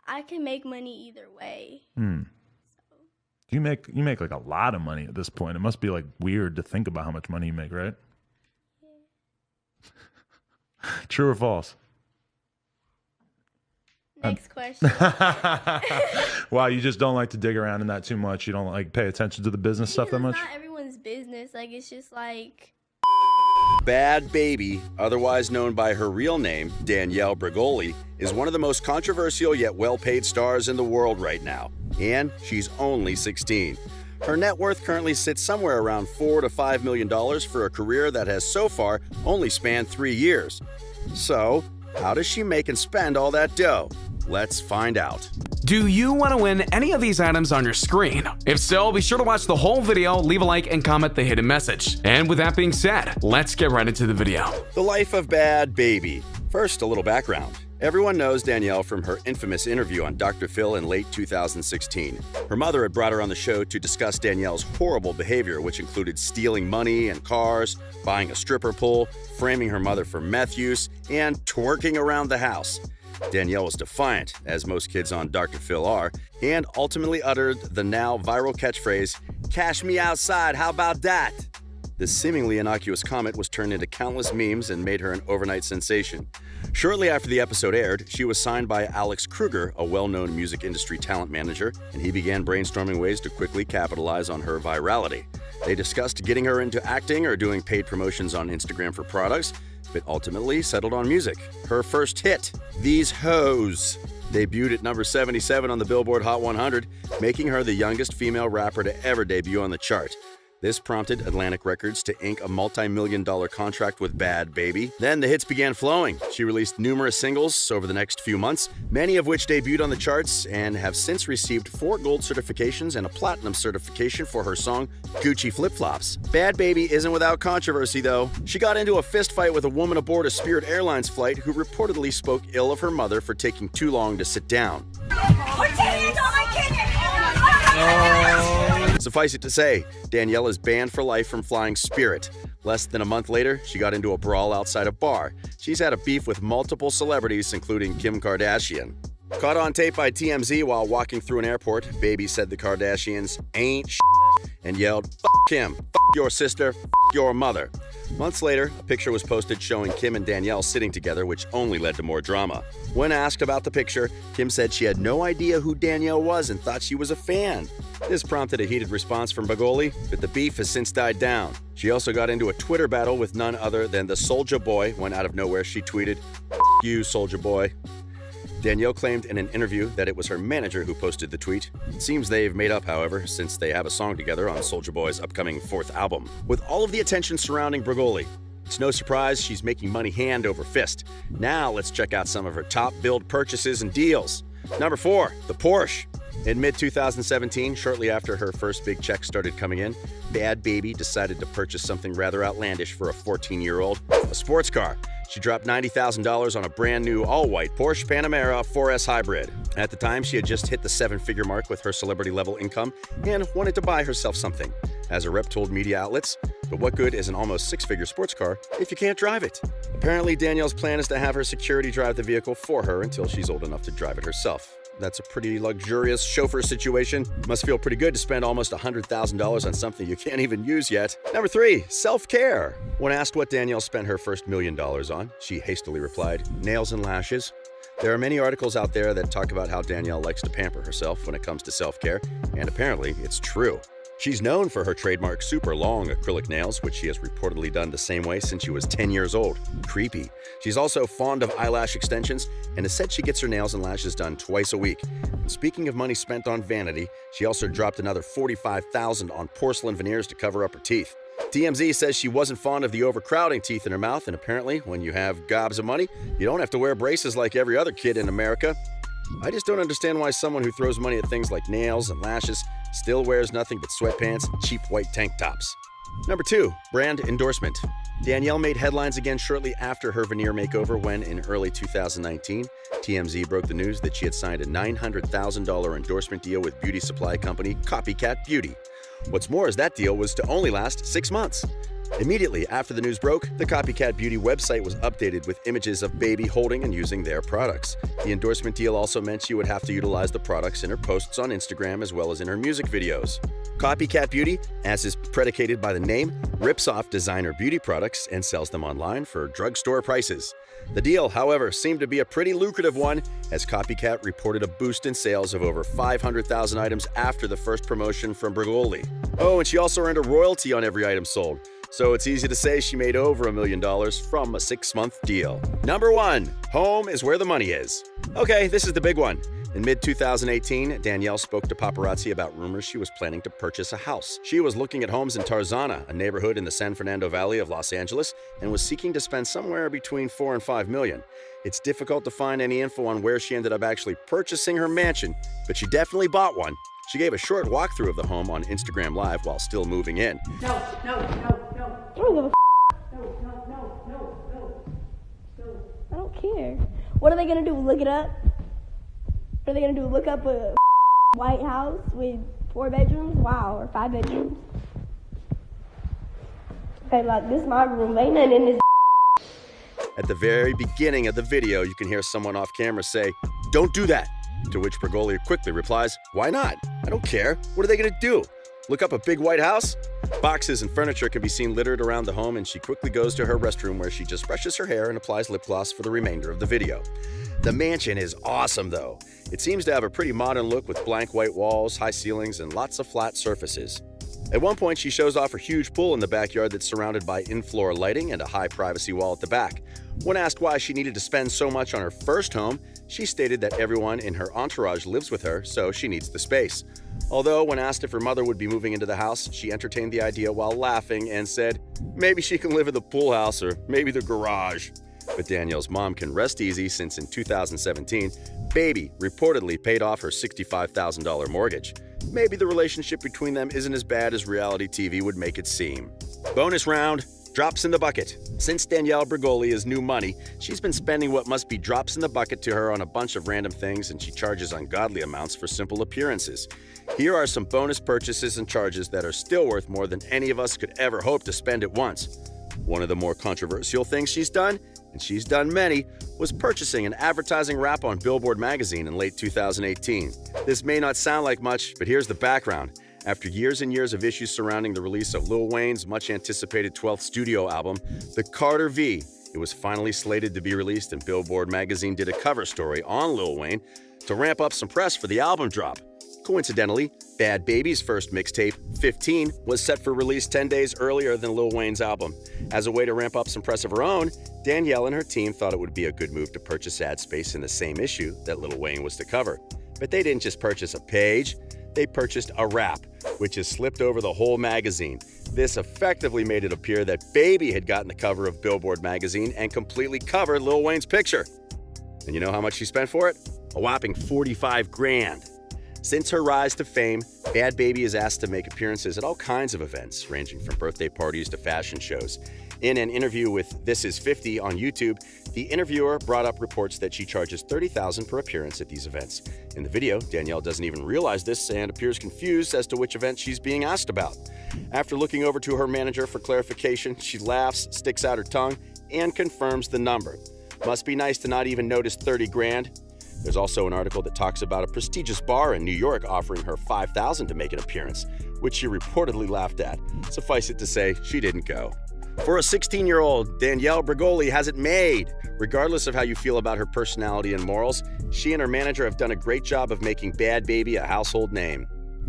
I can make money either way. You make like a lot of money at this point. It must be like weird to think about how much money you make, right? Yeah. True or false? Next question. Wow, you just don't like to dig around in that too much. You don't like pay attention to the business stuff that much? It's not everyone's business. Like, it's just like... Bhad Bhabie, otherwise known by her real name, Danielle Bregoli, is one of the most controversial yet well-paid stars in the world right now. And she's only 16. Her net worth currently sits somewhere around $4 to $5 million for a career that has so far only spanned 3 years. So, how does she make and spend all that dough? Let's find out. Do you want to win any of these items on your screen? If so, be sure to watch the whole video, leave a like, and comment the hidden message. And with that being said, let's get right into the video. The life of Bhad Bhabie. First, a little background. Everyone knows Danielle from her infamous interview on Dr. Phil in late 2016. Her mother had brought her on the show to discuss Danielle's horrible behavior, which included stealing money and cars, buying a stripper pole, framing her mother for meth use, and twerking around the house. Danielle was defiant, as most kids on Dr. Phil are, and ultimately uttered the now viral catchphrase, "Cash me outside, how about that?" This seemingly innocuous comment was turned into countless memes and made her an overnight sensation. Shortly after the episode aired, she was signed by Alex Kruger, a well-known music industry talent manager, and he began brainstorming ways to quickly capitalize on her virality. They discussed getting her into acting or doing paid promotions on Instagram for products, but ultimately settled on music. Her first hit, These Hoes, debuted at number 77 on the Billboard Hot 100, making her the youngest female rapper to ever debut on the chart. This prompted Atlantic Records to ink a multi-million-dollar contract with Bhad Bhabie. Then the hits began flowing. She released numerous singles over the next few months, many of which debuted on the charts and have since received 4 gold certifications and a platinum certification for her song Gucci Flip Flops. Bhad Bhabie isn't without controversy, though. She got into a fist fight with a woman aboard a Spirit Airlines flight who reportedly spoke ill of her mother for taking too long to sit down. Suffice it to say, Danielle is banned for life from flying Spirit. Less than a month later, she got into a brawl outside a bar. She's had a beef with multiple celebrities, including Kim Kardashian. Caught on tape by TMZ while walking through an airport, Bhabie said the Kardashians ain't and yelled, "F Kim, f your sister, f your mother." Months later, a picture was posted showing Kim and Danielle sitting together, which only led to more drama. When asked about the picture, Kim said she had no idea who Danielle was and thought she was a fan. This prompted a heated response from Bregoli, but the beef has since died down. She also got into a Twitter battle with none other than the Soulja Boy when out of nowhere she tweeted, "F you, Soulja Boy." Danielle claimed in an interview that it was her manager who posted the tweet. It seems they've made up, however, since they have a song together on Soulja Boy's upcoming 4th album. With all of the attention surrounding Bregoli, it's no surprise she's making money hand over fist. Now let's check out some of her top billed purchases and deals. Number 4, the Porsche. In mid-2017, shortly after her first big check started coming in, Bhad Bhabie decided to purchase something rather outlandish for a 14-year-old, a sports car. She dropped $90,000 on a brand new all-white Porsche Panamera 4S Hybrid. At the time, she had just hit the 7-figure mark with her celebrity-level income and wanted to buy herself something. As a rep told media outlets, but what good is an almost 6-figure sports car if you can't drive it? Apparently, Danielle's plan is to have her security drive the vehicle for her until she's old enough to drive it herself. That's a pretty luxurious chauffeur situation. Must feel pretty good to spend almost $100,000 on something you can't even use yet. Number 3, self-care. When asked what Danielle spent her first $1 million on, she hastily replied, "Nails and lashes." There are many articles out there that talk about how Danielle likes to pamper herself when it comes to self-care, and apparently it's true. She's known for her trademark super long acrylic nails, which she has reportedly done the same way since she was 10 years old. Creepy. She's also fond of eyelash extensions and has said she gets her nails and lashes done twice a week. And speaking of money spent on vanity, she also dropped another $45,000 on porcelain veneers to cover up her teeth. TMZ says she wasn't fond of the overcrowding teeth in her mouth, and apparently, when you have gobs of money, you don't have to wear braces like every other kid in America. I just don't understand why someone who throws money at things like nails and lashes still wears nothing but sweatpants and cheap white tank tops. Number 2, brand endorsement. Danielle made headlines again shortly after her veneer makeover when, in early 2019, TMZ broke the news that she had signed a $900,000 endorsement deal with beauty supply company Copycat Beauty. What's more is that deal was to only last 6 months. Immediately after the news broke, the Copycat Beauty website was updated with images of Baby holding and using their products. The endorsement deal also meant she would have to utilize the products in her posts on Instagram as well as in her music videos. Copycat Beauty, as is predicated by the name, rips off designer beauty products and sells them online for drugstore prices. The deal, however, seemed to be a pretty lucrative one, as Copycat reported a boost in sales of over 500,000 items after the first promotion from Bregoli. Oh, and she also earned a royalty on every item sold. So it's easy to say she made over $1 million from a 6-month deal. Number 1. Home is where the money is. Okay, this is the big one. In mid-2018, Danielle spoke to paparazzi about rumors she was planning to purchase a house. She was looking at homes in Tarzana, a neighborhood in the San Fernando Valley of Los Angeles, and was seeking to spend somewhere between $4 and $5 million. It's difficult to find any info on where she ended up actually purchasing her mansion, but she definitely bought one. She gave a short walkthrough of the home on Instagram Live while still moving in. I don't give a I don't care. What are they gonna do? Look it up? What are they gonna do? Look up a white house with 4 bedrooms? Wow, or 5 bedrooms? Okay, like this is my room. Ain't nothing in this. At the very beginning of the video, you can hear someone off camera say, "Don't do that." To which Bregoli quickly replies, "Why not? I don't care. What are they gonna do? Look up a big white house?" Boxes and furniture can be seen littered around the home, and she quickly goes to her restroom where she just brushes her hair and applies lip gloss for the remainder of the video. The mansion is awesome though. It seems to have a pretty modern look with blank white walls, high ceilings, and lots of flat surfaces. At one point, she shows off her huge pool in the backyard that's surrounded by in-floor lighting and a high privacy wall at the back. When asked why she needed to spend so much on her first home, she stated that everyone in her entourage lives with her, so she needs the space. Although, when asked if her mother would be moving into the house, she entertained the idea while laughing and said, maybe she can live in the pool house or maybe the garage. But Danielle's mom can rest easy since in 2017, Baby reportedly paid off her $65,000 mortgage. Maybe the relationship between them isn't as bad as reality TV would make it seem. Bonus round. Drops in the bucket. Since Danielle Bregoli is new money, she's been spending what must be drops in the bucket to her on a bunch of random things, and she charges ungodly amounts for simple appearances. Here are some bonus purchases and charges that are still worth more than any of us could ever hope to spend at once. One of the more controversial things she's done, and she's done many, was purchasing an advertising wrap on Billboard magazine in late 2018. This may not sound like much, but here's the background. After years and years of issues surrounding the release of Lil Wayne's much-anticipated 12th studio album, The Carter V, it was finally slated to be released, and Billboard magazine did a cover story on Lil Wayne to ramp up some press for the album drop. Coincidentally, Bhad Bhabie's first mixtape, 15, was set for release 10 days earlier than Lil Wayne's album. As a way to ramp up some press of her own, Danielle and her team thought it would be a good move to purchase ad space in the same issue that Lil Wayne was to cover. But they didn't just purchase a page, they purchased a wrap, which is slipped over the whole magazine. This effectively made it appear that Baby had gotten the cover of Billboard magazine and completely covered Lil Wayne's picture. And you know how much she spent for it? A whopping $45 grand. Since her rise to fame, Bhad Bhabie is asked to make appearances at all kinds of events, ranging from birthday parties to fashion shows. In an interview with This Is 50 on YouTube, the interviewer brought up reports that she charges $30,000 per appearance at these events. In the video, Danielle doesn't even realize this and appears confused as to which event she's being asked about. After looking over to her manager for clarification, she laughs, sticks out her tongue, and confirms the number. Must be nice to not even notice 30 grand. There's also an article that talks about a prestigious bar in New York offering her $5,000 to make an appearance, which she reportedly laughed at. Suffice it to say, she didn't go. For a 16-year-old, Danielle Bregoli has it made. Regardless of how you feel about her personality and morals, she and her manager have done a great job of making Bhad Bhabie a household name.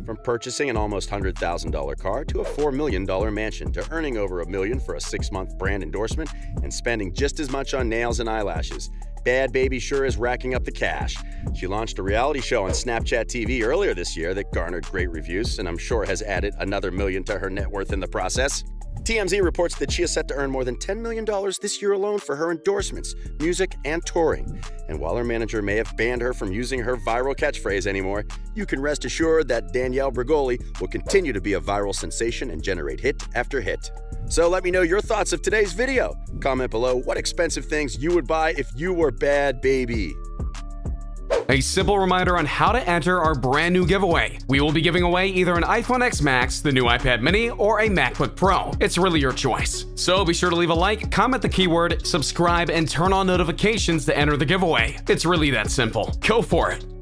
From purchasing an almost $100,000 car to a $4 million mansion to earning over $1 million for a 6-month brand endorsement and spending just as much on nails and eyelashes, Bhad Bhabie sure is racking up the cash. She launched a reality show on Snapchat TV earlier this year that garnered great reviews and I'm sure has added another $1 million to her net worth in the process. TMZ reports that she is set to earn more than $10 million this year alone for her endorsements, music, and touring. And while her manager may have banned her from using her viral catchphrase anymore, you can rest assured that Danielle Bregoli will continue to be a viral sensation and generate hit after hit. So let me know your thoughts of today's video. Comment below what expensive things you would buy if you were Bhad Bhabie. A simple reminder on how to enter our brand new giveaway. We will be giving away either an iPhone X Max, the new iPad mini, or a MacBook Pro. It's really your choice. So be sure to leave a like, comment the keyword, subscribe, and turn on notifications to enter the giveaway. It's really that simple. Go for it.